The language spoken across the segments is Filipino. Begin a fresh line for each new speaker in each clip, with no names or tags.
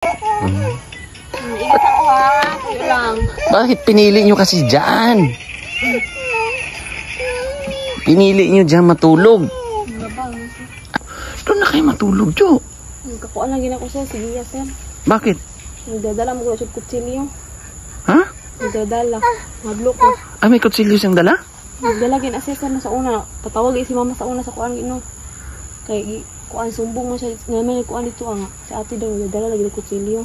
Ingat ako ha. Kuya lang.
Bakit pinili nyo kasi dyan? Pinili nyo dyan matulog. Doon na kayo matulog, Jo.
Kakuan lang ginako sir. Sige ya sir.
Bakit?
Nagdadala mo ko sa kutsilyo.
Ha?
Nagdadala. Madlo ko.
Ah, may kutsilyo siyang dala?
Nagdala gin assessor na sa una. Tatawag si mama sa una sa kuan gino. Kay kuan sumbong mo siya. Ngayon kuan dito nga. Sa ate daw nagdala lagi ng kutsilyo.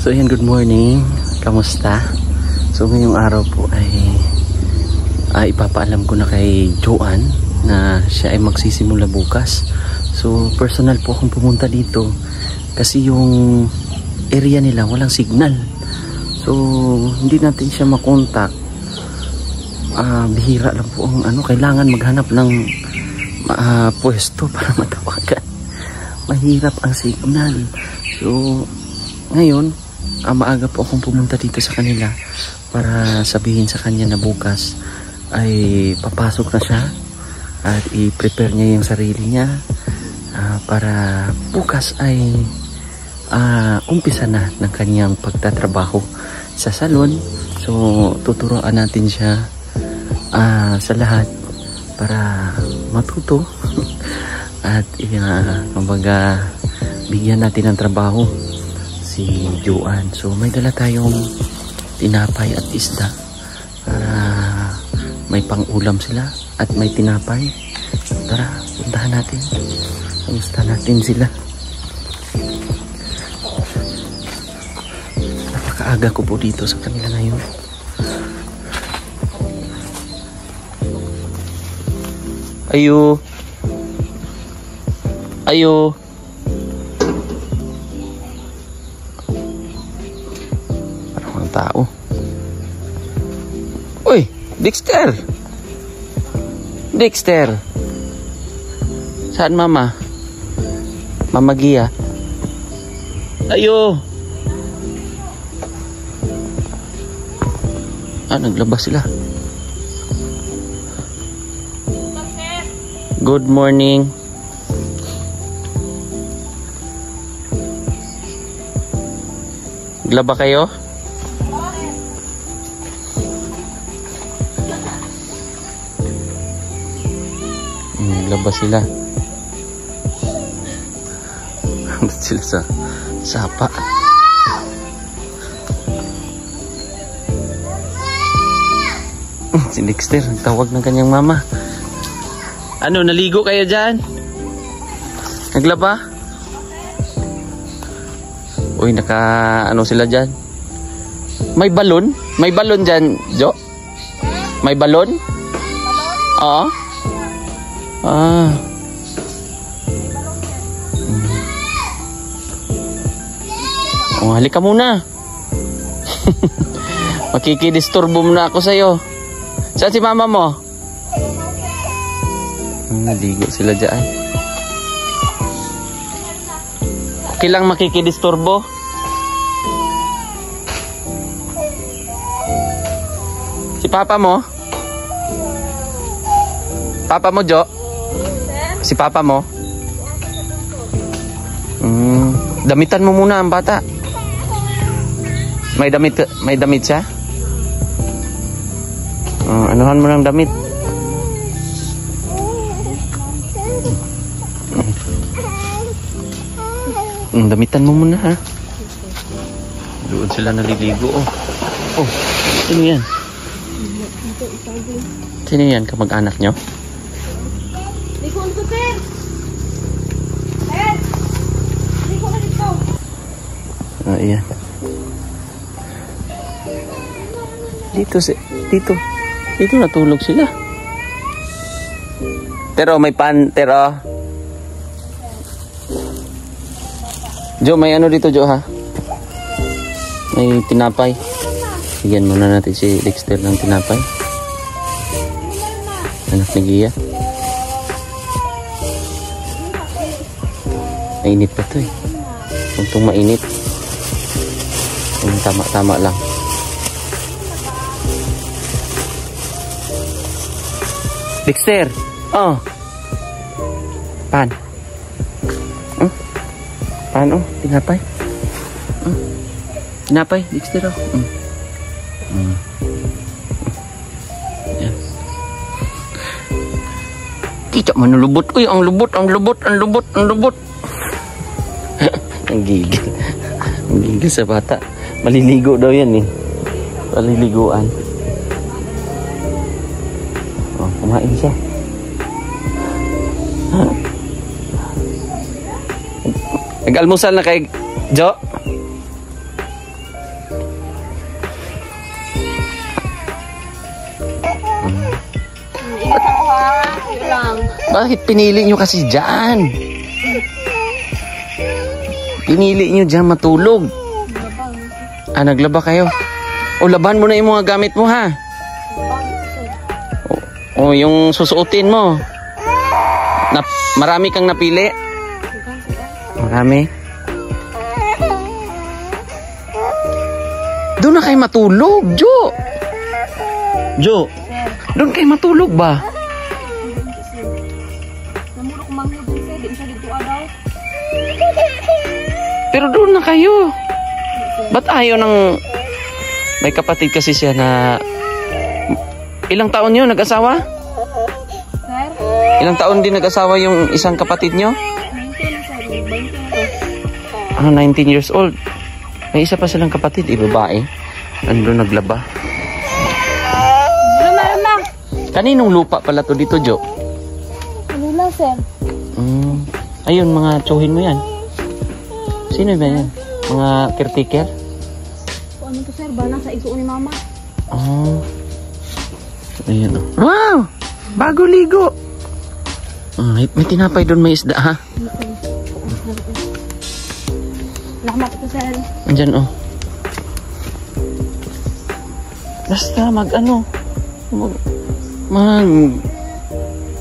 So yan, good morning. Kamusta? So ngayong araw po ay ipapaalam ko na kay Joanne na siya ay magsisimula bukas. So personal po akong pumunta dito kasi yung area nila walang signal. So hindi natin siya makontak. Bihira lang po ang kailangan maghanap ng pwesto para matawagan. Mahirap ang signal. So ngayon maaga po akong pumunta dito sa kanila para sabihin sa kanya na bukas ay papasok na siya at i-prepare niya yung sarili niya para bukas ay umpisa na ng kanyang pagtatrabaho sa salon. So tuturuan natin siya sa lahat para matuto at kumbaga bigyan natin ng trabaho si Joanne. So may dala tayong tinapay at isda para may pang-ulam sila at may tinapay. Tara, puntahan natin. Kamusta natin sila. Napakaaga ko po dito sa kanila ngayon. Ayo. Ayo. Tao. Uy, Dexter. Dexter. Saan mama? Mama Gia. Ayo. Naglabas sila. Good morning. Naglaba kayo? Labas sila. Andun sila sa sapa. Si Dexter nagtawag ng kanyang mama. Naligo kayo dyan? Naglaba? Uy, sila dyan? May balon? May balon dyan, Jo? May balon? Oo. Halika muna. Makikidisturbo muna ako sa'yo. Saan si mama mo? Naligo sila dyan. Okay lang makikidisturbo. Si papa mo? Papa mo, Jo? Si papa mo? Damitan mo muna ang bata. May damit siya? Anuhan mo ng damit. Damitan mo muna ha. Doon sila naliligo. Oh, sino yan? Sino yan? Kamag-anak nyo? Ayan. Dito natulog sila. Pero may pantero. Jo, may dito Jo ha. May tinapay. Bigyan muna natin si Dexter ng tinapay. Anak ni Gia. Mainit pa to eh. Untong mainit. Tama-tama lang. Dexter! Oh! Pan? Pan, oh? Tinapay? Tinapay, Dexter, oh? Yan. Tidak manulubot. Uy, ang lubot. Ang gigil. Ang gigil sa bata. Maliligo daw yan eh. Maliliguan. Oh, kumain siya. Nag-almusal na kay Jo? Bakit pinili nyo kasi dyan? Pinili nyo dyan matulog. Naglaba kayo. O, laban mo na yung mga gamit mo, ha? O, yung susuotin mo. Marami kang napili? Marami? Doon na kayo matulog, Jo. Jo, doon kayo matulog ba? Pero doon na kayo. Ba't ayaw ng... May kapatid kasi siya na... Ilang taon yun nag-asawa?
Sir?
Ilang taon din nag-asawa yung isang kapatid nyo? 19 years old. May isa pa silang kapatid, babae. Nandun naglaba.
Rama.
Kaninong lupa pala to dito, Jo?
Kanila, sir.
Ayun, mga tsuhin mo yan. Sino ba yan? Mga caretaker?
Ano to, sir? Bana sa iso ni mama.
Ayun. Wow! Bago ligo! May tinapay doon, may isda, ha?
Nakmat ko, sir.
Andyan, oh. Basta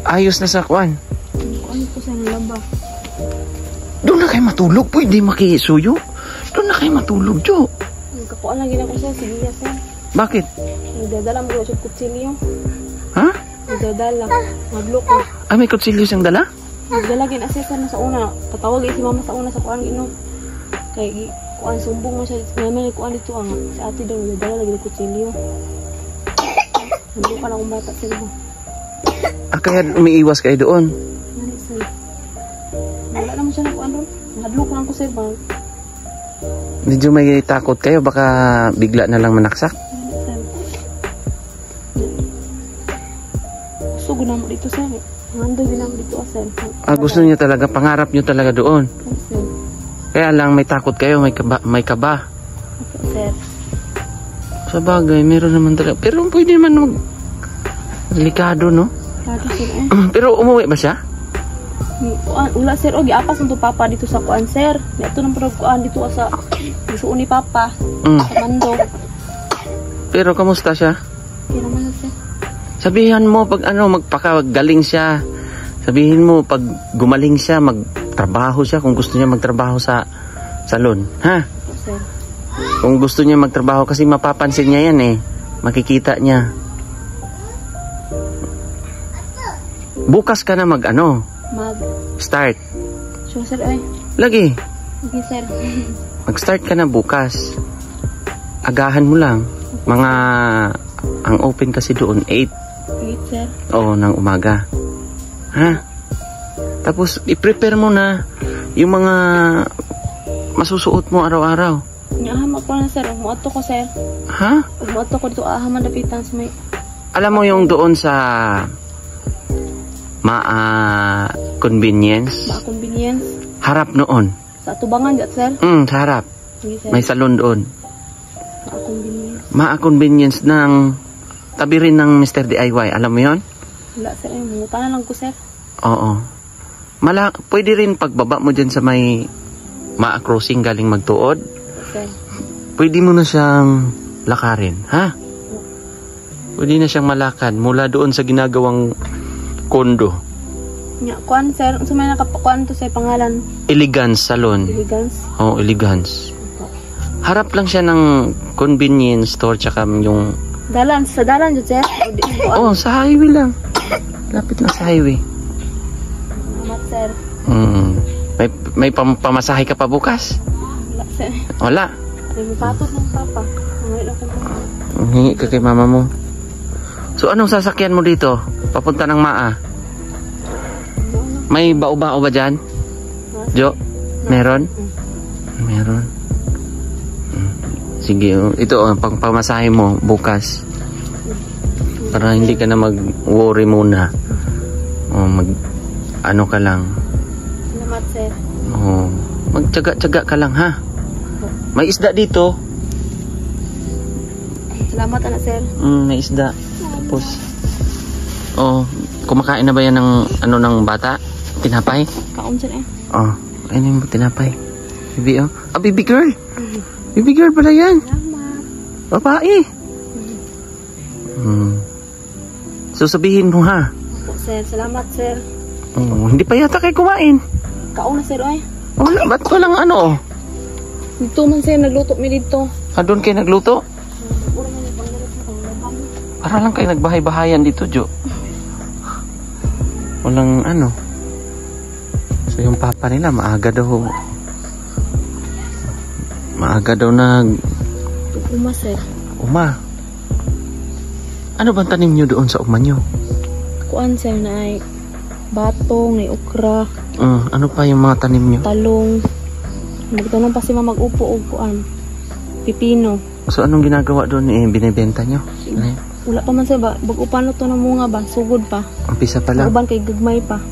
ayos na sa kuwan.
Ano po, sir? Lamba.
Doon na kayo matulog. Pwede makisuyo. Doon na kayo matulog, Jo.
Nagkakuan lang gina ko, sir. Sige, sir.
Bakit?
Nagdadala mo sa kutsilyo.
Ha?
Nagdadala. Magloko.
May kutsilyo siyang dala?
Nagdala gina-assess na sa una. Patawag si mama sa una sa kuan gino. Kay kuan sumbong mo siya. May kuan dito ang sa ate daw. Nagdala lagi ng kutsilyo. Nandun ka na kumata sila mo.
Kaya umiiwas kayo doon?
Ano, sir? Wala naman siya na kuan doon. Nahadlok lang ko, sir.
Medyo may takot kayo. Baka bigla na lang manaksak?
Gusto ko naman dito, sir. Nandun din naman dito, sir.
Gusto niyo talaga, pangarap niyo talaga doon?
Sir.
Kaya lang may takot kayo, may kaba.
Sir.
Sa bagay, meron naman talaga. Pero pwede naman delikado, no?
Lagi, sir.
Pero umuwi ba siya?
Wala, sir. O, giapas nito papa dito sa kuan, sir. Ito nang parang kuan dito sa gusto ni papa. Sa mandog.
Pero kamusta siya?
Hindi naman, sir.
Sabihan mo pag magpakagaling siya. Sabihin mo pag gumaling siya, magtrabaho siya kung gusto niya magtrabaho sa salon. Ha?
Sir.
Kung gusto niya magtrabaho kasi mapapansin niya yan eh. Makikita niya. Bukas ka na start.
Sure, sir, ay.
Lagi.
Okay, sir.
Mag-start ka na bukas. Agahan mo lang. Ang open kasi doon 8.
8, sir.
Oo, ng umaga. Ha? Tapos, i-prepare mo na yung mga masusuot mo araw-araw.
Inahamak ko na, sir. Umuato ko, sir.
Ha?
Umuato ko dito. Ahaman dapitan sa may...
Alam mo yung doon sa convenience?
Convenience?
Harap noon.
Sa tubangan dyan, sir?
Sa harap.
Sige, sir.
May salon doon.
Convenience.
Convenience ng tabi rin ng Mr. DIY. Alam mo yon?
Wala, sir. Mungutan na lang ko, sir.
Oo. Pwede rin pagbaba mo dyan sa may crossing galing magtuod.
Sir.
Pwede mo na siyang lakarin. Ha? Pwede na siyang malakad mula doon sa ginagawang kondo.
Nya, kuan sir, sa may nakakuan to sa pangalan.
Elegance Salon.
Elegance.
Oh, Elegance. Harap lang siya ng convenience store tsaka yung...
Dalan, sa dalan dyan sir. O, di, kuan.
Oh, sa highway lang. Lapit lang sa highway.
Salamat sir.
May pamasahe ka pa bukas?
Wala sir.
Wala.
May patod ng papa. Ngayon ako pa.
Hingi ka kay mama mo. So anong sasakyan mo dito? Papunta ng Maa? May bao-bao ba dyan? Jo? Meron? Meron. Sige, ito pang pamasahe mo bukas. Para hindi ka na mag-worry muna. Ano ka lang.
Salamat sir.
Magtyaga-tyaga ka lang ha. May isda dito.
Salamat anak sir.
May isda. Tapos kumakain na ba yan ng ng bata? Tinapay?
Kaon sir eh.
Ayun yung tinapay. Baby baby girl. Baby girl pala yan.
Salamat.
Babae. So sabihin mo ha.
Opo sir, salamat sir.
Hindi pa yata kayo kumain.
Kaon na sir eh.
Wala, ba't walang ano?
Dito man sir, nagluto mi dito.
Doon kayo nagluto? Para lang kayo nagbahay-bahayan dito, Jo. Walang ano. So yung papa nila maaga daw
Uma sir.
Uma. Ano bang tanim nyo doon sa uma nyo?
Kuan sir na ay batong, na okra,
ano pa yung mga tanim nyo?
talong. Nagtanong pa si mama mag-upo o kuan. Pipino.
So anong ginagawa doon? Binibenta nyo? Ano yun?
Wala pa man sir ba? Bag-upan to ng mga ba? Sugod pa.
Umpisa pa lang?
Uban kay gagmay pa.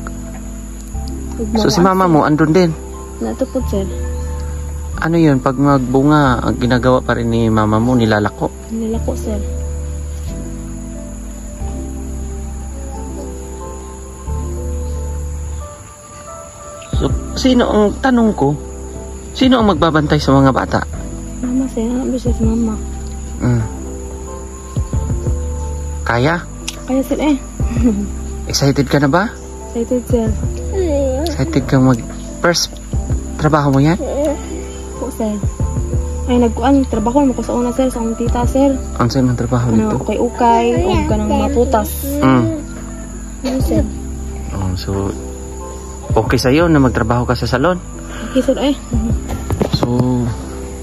So si mama mo andun din?
Natupod sir.
Ano yun? Pag magbunga, ang ginagawa pa rin ni mama mo, nilalako?
Nilalako sir.
So, sino ang tanong ko? Sino ang magbabantay sa mga bata?
Mama sir, ano siya si mama?
Kaya?
Kaya sir eh.
Excited ka na ba?
Excited sir.
Excited kang first trabaho mo yan?
Po sir. Ay nagkuan, trabaho mo ko sa una sir, sa akong tita sir.
Ano sa'yo ng trabaho dito?
Ano, ukay-ukay, o kanang maputas. Ano sir?
So, okay sa'yo na magtrabaho ka sa salon?
Okay sir eh.
So,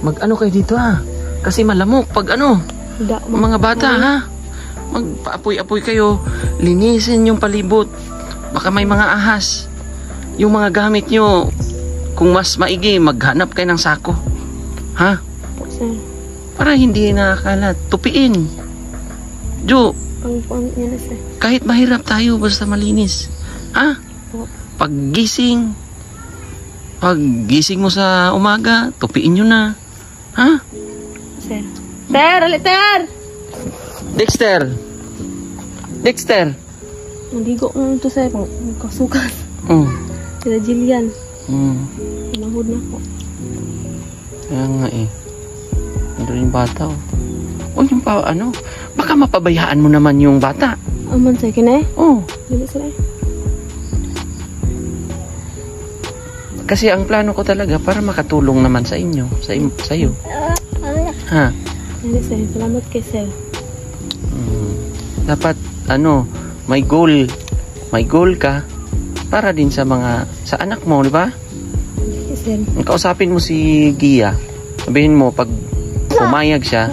mag-ano kayo dito ha? Kasi malamok pag mga bata ha? Magpaapoy-apoy kayo, linisin yung palibot. Baka may mga ahas. Yung mga gamit nyo, kung mas maigi, maghanap kayo ng sako. Ha?
Sir.
Para hindi nakakalat. Tupiin. Jo,
Pang niya na sir.
kahit mahirap tayo, basta malinis. Ha? Paggising mo sa umaga, tupiin nyo na. Ha?
Sir. Sir! Alit sir!
Dexter!
Nandigo na ito sir. Kasukas. Sila Jillian. Nahod na ako.
Kaya nga eh. Nandun yung bata yung baka mapabayaan mo naman yung bata.
Aman sir, kina eh? Dili sir eh.
Kasi ang plano ko talaga para makatulong naman sa inyo, sa iyo. Ha?
Dili sir, salamat kay sir.
Dapat may goal ka para din sa anak mo, di ba?
Yes sir.
Kausapin mo si Gia. Sabihin mo pag pumayag siya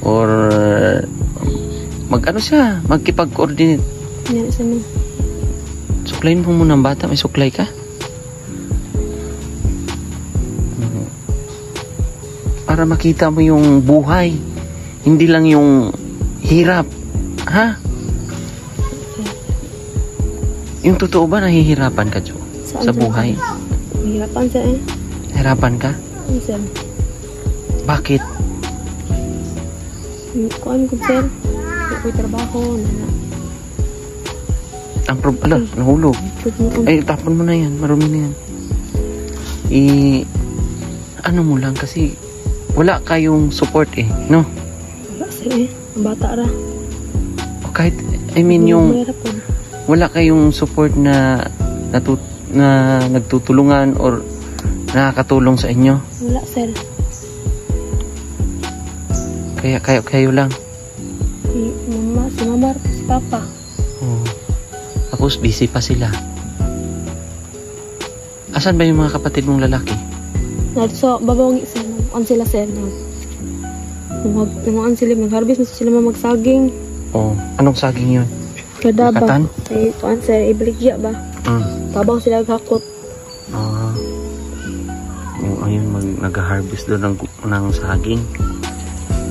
or magkipag-coordinate.
Yan sir.
Suklayin mo muna ang bata, may suklay ka? Para makita mo yung buhay, hindi lang yung hirap. Ha? Yung totoo ba nahihirapan ka, Jo? Sa buhay?
Hirapan sir eh.
Hirapan ka?
Sir.
Bakit?
Kuan ko sir. Ako'y trabaho.
Nahulog. Ay, tapon mo na yan. Marumi na yan. Ano mo lang kasi wala kayong support eh, no?
Wala sir eh. Ang bata ra.
O kahit, yung wala kayong support na nagtutulungan or nakakatulong sa inyo?
Wala, sir.
Kaya kayo lang?
Si mama, si papa.
Oh. Tapos busy pa sila. Asan ba yung mga kapatid mong lalaki?
So, babawangi sila. Ang sila, sir. Namuan sila, mag-harvest na sila magsaging.
Oh, anong saging yun?
Kadaba.
Katan?
Ay, tuan, sir, ibaligya ba? Tabaw sila gakot.
Ayun, nag-harvest doon ng saging.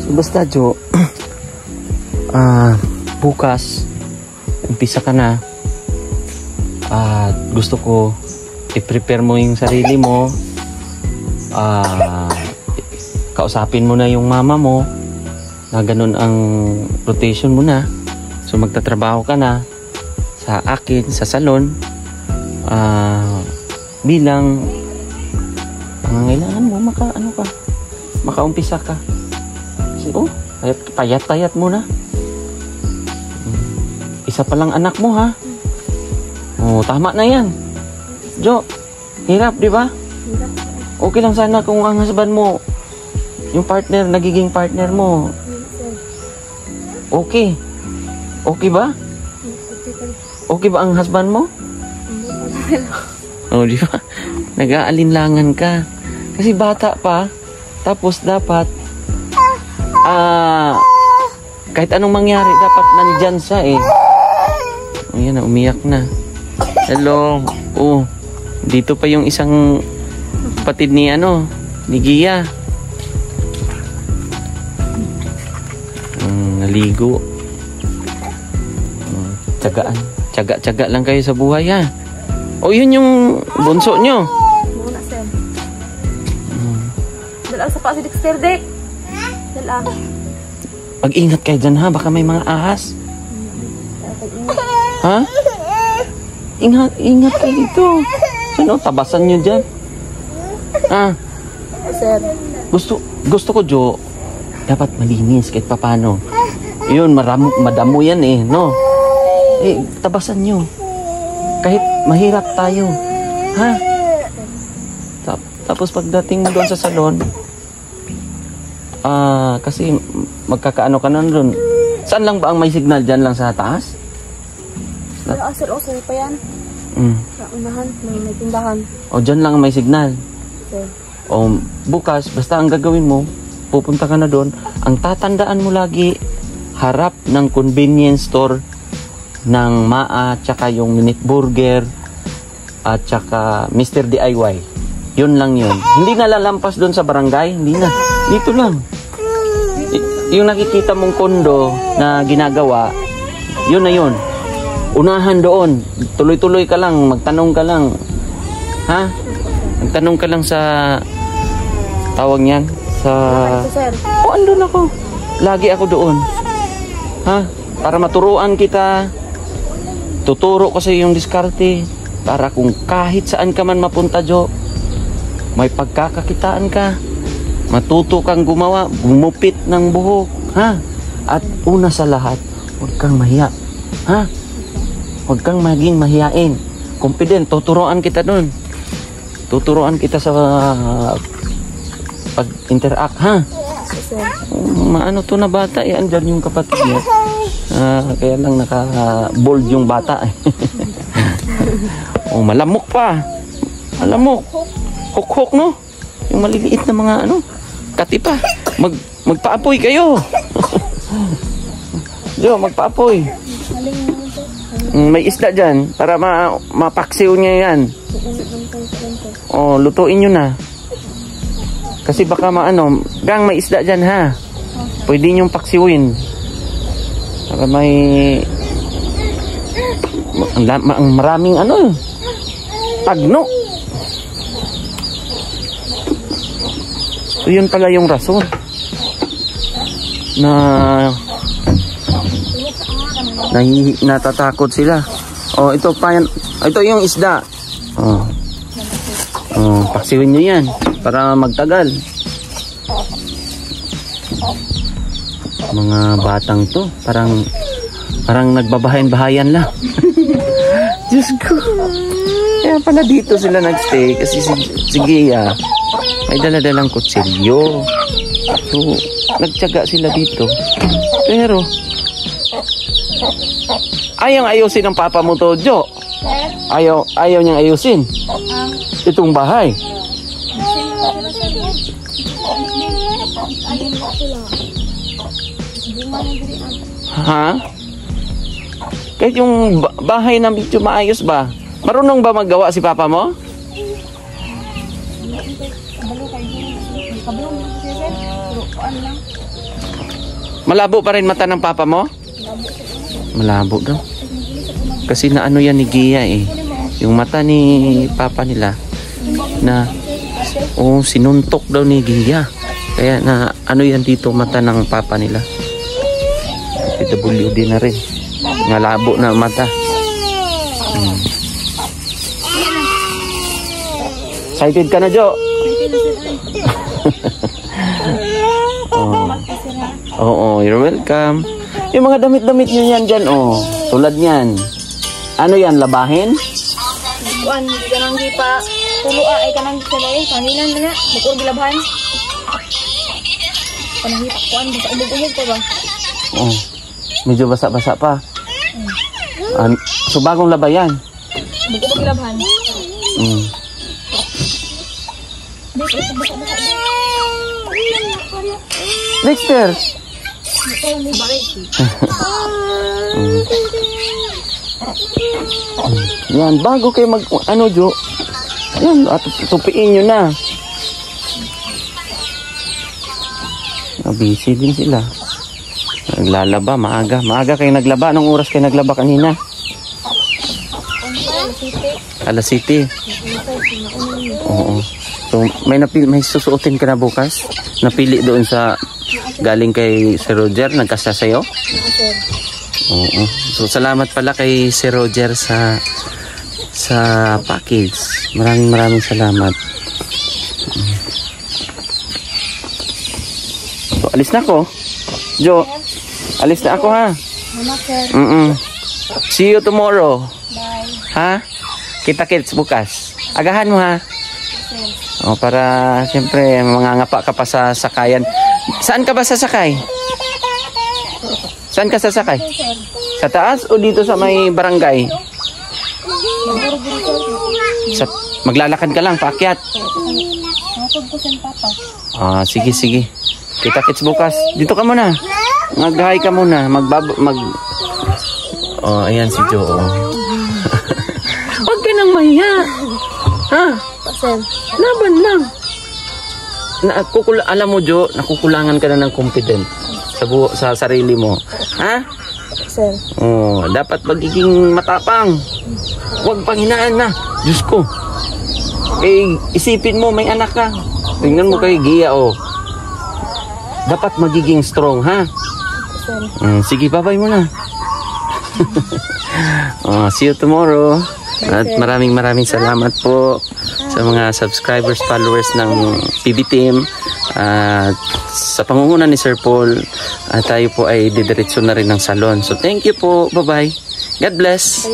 So, basta, Jo, bukas, umpisa ka na. Gusto ko i-prepare mo yung sarili mo. Kausapin mo na yung mama mo na ganun ang rotation mo na. So magtatrabaho ka na sa akin, sa salon, bilang pangangailangan mo, makaumpisa ka. Kasi payat-payat mo na. Isa pa lang anak mo, ha? Tama na yan. Jo, hirap, di ba? Okay lang sana kung ang husband mo, yung partner, nagiging partner mo. Okay. Okay ba? Okay ba ang husband mo? Di ba? Nag-aalinlangan ka. Kasi bata pa, tapos dapat, kahit anong mangyari, dapat nandyan siya eh. Ayan na, umiyak na. Hello. Dito pa yung isang kapatid ni Gia. Naligo. Tiyaga lang kayo sa buhay, ha. Yun yung bunso nyo.
Muna, sir. Dalang sa pa si Dexter, Dek. Dalang.
Mag-ingat kayo dyan, ha. Baka may mga ahas. Ha? Ingat kayo dito. Sino? Tabasan nyo dyan.
Sir.
Gusto ko, Jo, dapat malinis kahit papano. Yun, madamo yan eh, no? Tabasan nyo. Kahit mahirap tayo. Ha? Tapos pagdating mo doon sa salon, kasi magkakaano ka na doon. Saan lang ba ang may signal? Dyan lang sa taas?
Sir, sir pa yan. Sa unahan, may tindahan.
Dyan lang ang may signal.
Sir.
Bukas, basta ang gagawin mo, pupunta ka na doon. Ang tatandaan mo lagi, harap ng convenience store ng Maa, tsaka yung Minute Burger, at tsaka Mr. DIY. Yun lang yun. Hindi na lalampas doon sa barangay, hindi na. Dito lang. Yung nakikita mong kondo na ginagawa, yun na yun. Unahan doon. Tuloy-tuloy ka lang, magtanong ka lang. Ha? Magtanong ka lang sa tawag niyan, sa... andun ako. Lagi ako doon. Ha? Para maturuan kita. Tuturo ko sa yung diskarte. Para kung kahit saan ka man mapunta, Jo, may pagkakakitaan ka. Matuto kang gumupit ng buhok. Ha? At una sa lahat, huwag kang mahiya. Ha? Huwag kang maging mahiyain. Confident, tuturuan kita doon. Tuturuan kita sa pag-interact, ha? Maano to na bata, andyan yung kapatid niya. Kaya lang naka-bold yung bata. Malamok pa. Malamok. Hok-hok, no? Yung maliliit na mga kati pa. Magpaapoy kayo. Jo, magpaapoy. May isda dyan para mapaksiw niya yan. Lutuin nyo na. Kasi baka gang may isda dyan, ha. Pwede nyong paksiwin. Para may maraming tagno. So yun pala yung rason na natatakot sila. Ito pa yan. Ito yung isda. Paksiwin nyo yan para magtagal. Mga batang to, parang nagbabahayan-bahayan lang. Diyos ko. Kaya pala dito sila nagstay kasi si Gia may daladalang kutsilyo. So, nagtiyaga sila dito. Pero, ayaw ayusin ng papa mo to, Jo. Ayaw niyang ayusin. Itong bahay. Ha? Kahit yung bahay na medyo maayos ba? Marunong ba maggawa si papa mo? Malabo pa rin mata ng papa mo? Malabo daw. Kasi na ano yan ni Gia eh. Yung mata ni papa nila na sinuntok daw ni Gia. Kaya na ano yan dito mata ng papa nila. PWD na rin. Ngalabo na mata. Excited ka na, Jo? Oo, you're welcome. Yung mga damit-damit nyo yan dyan, tulad yan. Ano yan, labahin?
Kuan, di ka nang gipa. Tulua ay ka nang gisalay. Panginan na nga. Bukod gilabhan. Panahipak kuan, bisa umog-umog pa ba?
Oo. Medyo basa-basa pa. So bagong laba yan.
Bukod gilabhan.
Dexter! Yan, bago kayo Jo? Yan, at tupiin nyo na. Busy din sila. Naglalaba, maaga. Maaga kayo naglaba. Anong oras kayo naglaba kanina? Alas 7. Oo. So, may susuotin ka na bukas? Napili doon sa galing kay Sir Roger, nagkasya sa'yo? Oo. So, salamat pala kay Sir Roger sa package. Maraming salamat. So, alis na ako. Jo, alis na ako ha. See you tomorrow.
Bye.
Ha? Kita-kits bukas. Agahan mo ha. Para siyempre mangangapa ka pa sa sakayan. Saan ka ba sasakay? Saan ka sasakay? Sa taas o dito sa may barangay? Maglalakad ka lang, paakyat. Sige. Kita-kits bukas. Dito ka muna. Mag-hi ka muna. Ayan si Jo. Huwag ka nang mahiya. Ha? Laban lang. Alam mo, Jo, nakukulangan ka na ng confidence sa sarili mo. Ha? Dapat magiging matapang. Huwag panghinaan na. Diyos ko. Isipin mo, may anak ka. Tingnan mo kay Gia, Dapat magiging strong, ha? Sige, bye-bye muna. See you tomorrow. At maraming salamat po sa mga subscribers, followers ng PB Team. At sa pangunguna ni Sir Paul, tayo po ay didiretso na rin ng salon. So thank you po. Bye-bye. God bless.